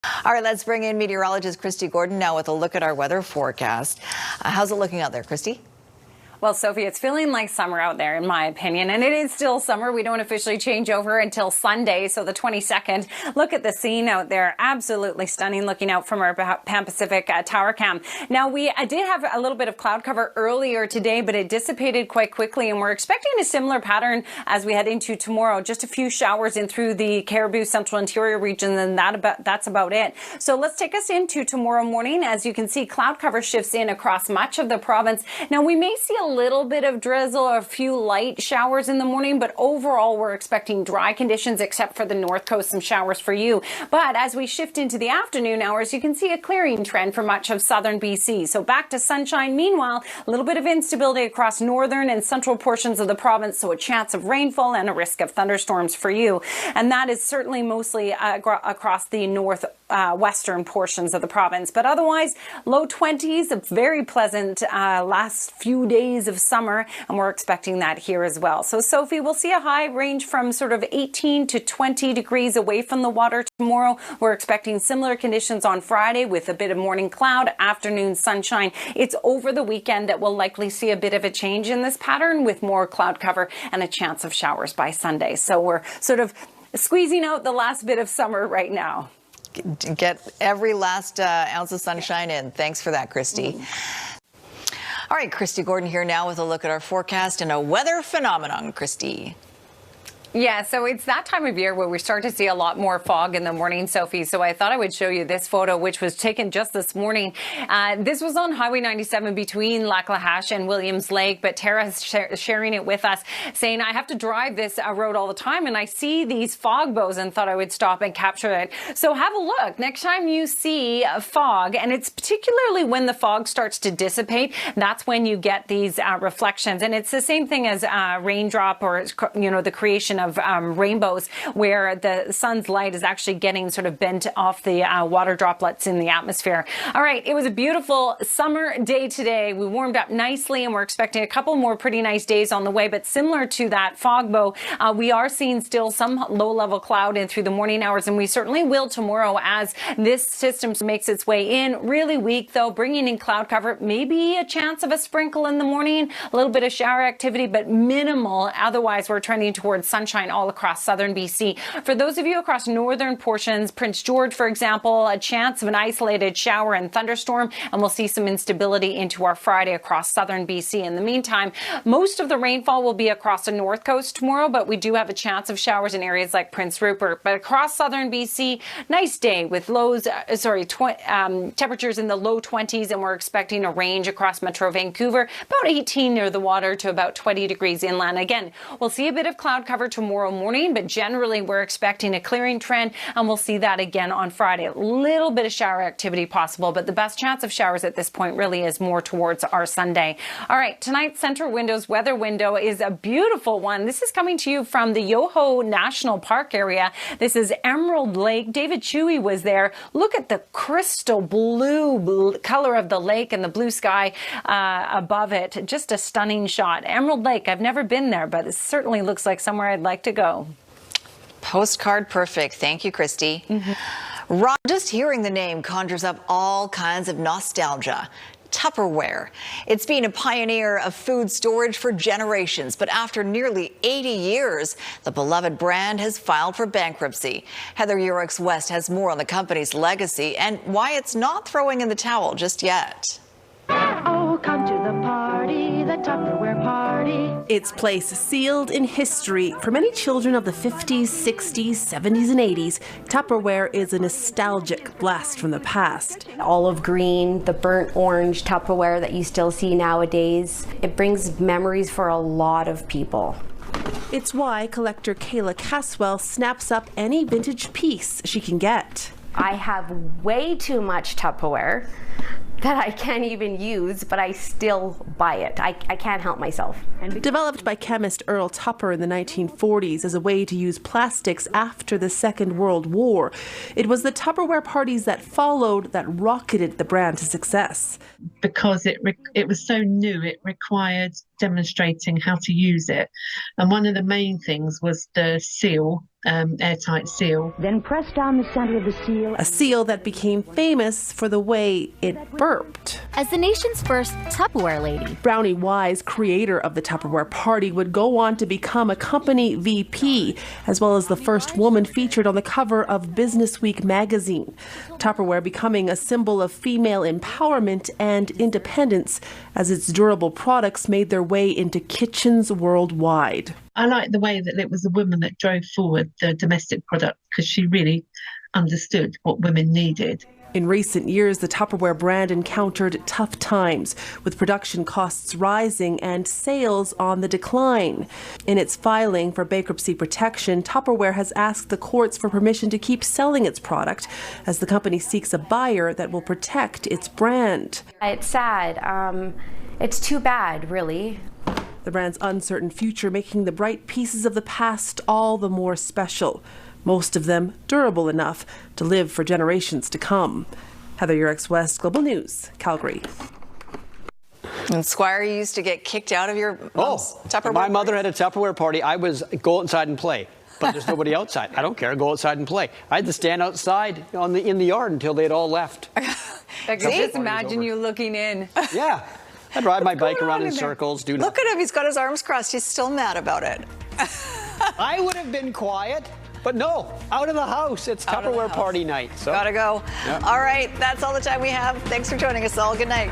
All right, let's bring in meteorologist Kristi Gordon now with a look at our weather forecast. How's it looking out there, Kristi? Well, Sophie, it's feeling like summer out there, in my opinion, and it is still summer. We don't officially change over until Sunday, so the 22nd. Look at the scene out there. Absolutely stunning looking out from our Pan Pacific tower cam. Now, we did have a little bit of cloud cover earlier today, but it dissipated quite quickly, and we're expecting a similar pattern as we head into tomorrow. Just a few showers in through the Caribou Central Interior region, and that's about it. So let's take us into tomorrow morning. As you can see, cloud cover shifts in across much of the province. Now, we may see a little bit of drizzle or a few light showers in the morning, but overall we're expecting dry conditions except for the north coast, some showers for you. But as we shift into the afternoon hours, you can see a clearing trend for much of southern BC. So back to sunshine. Meanwhile, a little bit of instability across northern and central portions of the province, so a chance of rainfall and a risk of thunderstorms for you. And that is certainly mostly across the western portions of the province. But otherwise, low 20s, a very pleasant last few days of summer, and we're expecting that here as well. So Sophie, we'll see a high range from sort of 18 to 20 degrees away from the water tomorrow. We're expecting similar conditions on Friday with a bit of morning cloud, afternoon sunshine. It's over the weekend that we'll likely see a bit of a change in this pattern with more cloud cover and a chance of showers by Sunday. So we're sort of squeezing out the last bit of summer right now. Get every last ounce of sunshine in. Thanks for that, Kristi. All right, Kristi Gordon here now with a look at our forecast and a weather phenomenon, Kristi. Yeah, so it's that time of year where we start to see a lot more fog in the morning, Sophie. So I thought I would show you this photo, which was taken just this morning. This was on Highway 97 between Laclahache and Williams Lake, but Tara's sharing it with us, saying, I have to drive this road all the time, and I see these fog bows and thought I would stop and capture it. So have a look. Next time you see fog, and it's particularly when the fog starts to dissipate, that's when you get these reflections. And it's the same thing as raindrop or, the creation of rainbows, where the sun's light is actually getting sort of bent off the water droplets in the atmosphere. All right, it was a beautiful summer day today. We warmed up nicely, and we're expecting a couple more pretty nice days on the way. But similar to that fog bow, we are seeing still some low-level cloud in through the morning hours, and we certainly will tomorrow as this system makes its way in. Really weak, though, bringing in cloud cover. Maybe a chance of a sprinkle in the morning, a little bit of shower activity, but minimal. Otherwise, we're trending towards sunshine all across southern BC. For those of you across northern portions, Prince George, for example, a chance of an isolated shower and thunderstorm, and we'll see some instability into our Friday across southern BC. In the meantime, most of the rainfall will be across the north coast tomorrow, but we do have a chance of showers in areas like Prince Rupert. But across southern BC, nice day with temperatures in the low 20s, and we're expecting a range across Metro Vancouver, about 18 near the water to about 20 degrees inland. Again, we'll see a bit of cloud cover tomorrow morning, but generally we're expecting a clearing trend, and we'll see that again on Friday. A little bit of shower activity possible, but the best chance of showers at this point really is more towards our Sunday. All right, tonight's Central Windows weather window is a beautiful one. This is coming to you from the Yoho National Park area. This is Emerald Lake. David Chewy was there. Look at the crystal blue color of the lake and the blue sky above it. Just a stunning shot. Emerald Lake, I've never been there, but it certainly looks like somewhere I'd like to go. Postcard perfect. Thank you, Kristi. Just hearing the name conjures up all kinds of nostalgia. Tupperware. It's been a pioneer of food storage for generations, but after nearly 80 years, the beloved brand has filed for bankruptcy. Heather Urix West has more on the company's legacy and why it's not throwing in the towel just yet. Oh, come to the party, the Tupperware party. Its place sealed in history. For many children of the 50s, 60s, 70s, and 80s, Tupperware is a nostalgic blast from the past. Olive green, the burnt orange Tupperware that you still see nowadays. It brings memories for a lot of people. It's why collector Kayla Caswell snaps up any vintage piece she can get. I have way too much Tupperware that I can't even use, but I still buy it. I can't help myself. Developed by chemist Earl Tupper in the 1940s as a way to use plastics after the Second World War, it was the Tupperware parties that followed that rocketed the brand to success. because it was so new. It required demonstrating how to use it. And one of the main things was the seal, airtight seal. Then press down the center of the seal. A seal that became famous for the way it burped. As the nation's first Tupperware lady, Brownie Wise, creator of the Tupperware Party, would go on to become a company VP, as well as the first woman featured on the cover of Business Week magazine. Tupperware becoming a symbol of female empowerment and independence as its durable products made their way into kitchens worldwide. I like the way that it was a woman that drove forward the domestic product because she really understood what women needed. In recent years, the Tupperware brand encountered tough times, with production costs rising and sales on the decline. In its filing for bankruptcy protection, Tupperware has asked the courts for permission to keep selling its product as the company seeks a buyer that will protect its brand. It's sad. It's too bad, really. The brand's uncertain future making the bright pieces of the past all the more special. Most of them durable enough to live for generations to come. Heather Yurex West, Global News, Calgary. And Squire, you used to get kicked out of your mom's Tupperware My mother party? had a Tupperware party. I was go outside and play. But there's nobody outside. I don't care. Go outside and play. I had to stand outside in the yard until they'd all left. I can just imagine you looking in. Yeah. I'd ride my bike around in circles. Look at him. He's got his arms crossed. He's still mad about it. I would have been quiet, but no, out of the house. It's Tupperware party night. So. Gotta go. Yep. All right. That's all the time we have. Thanks for joining us all. Good night.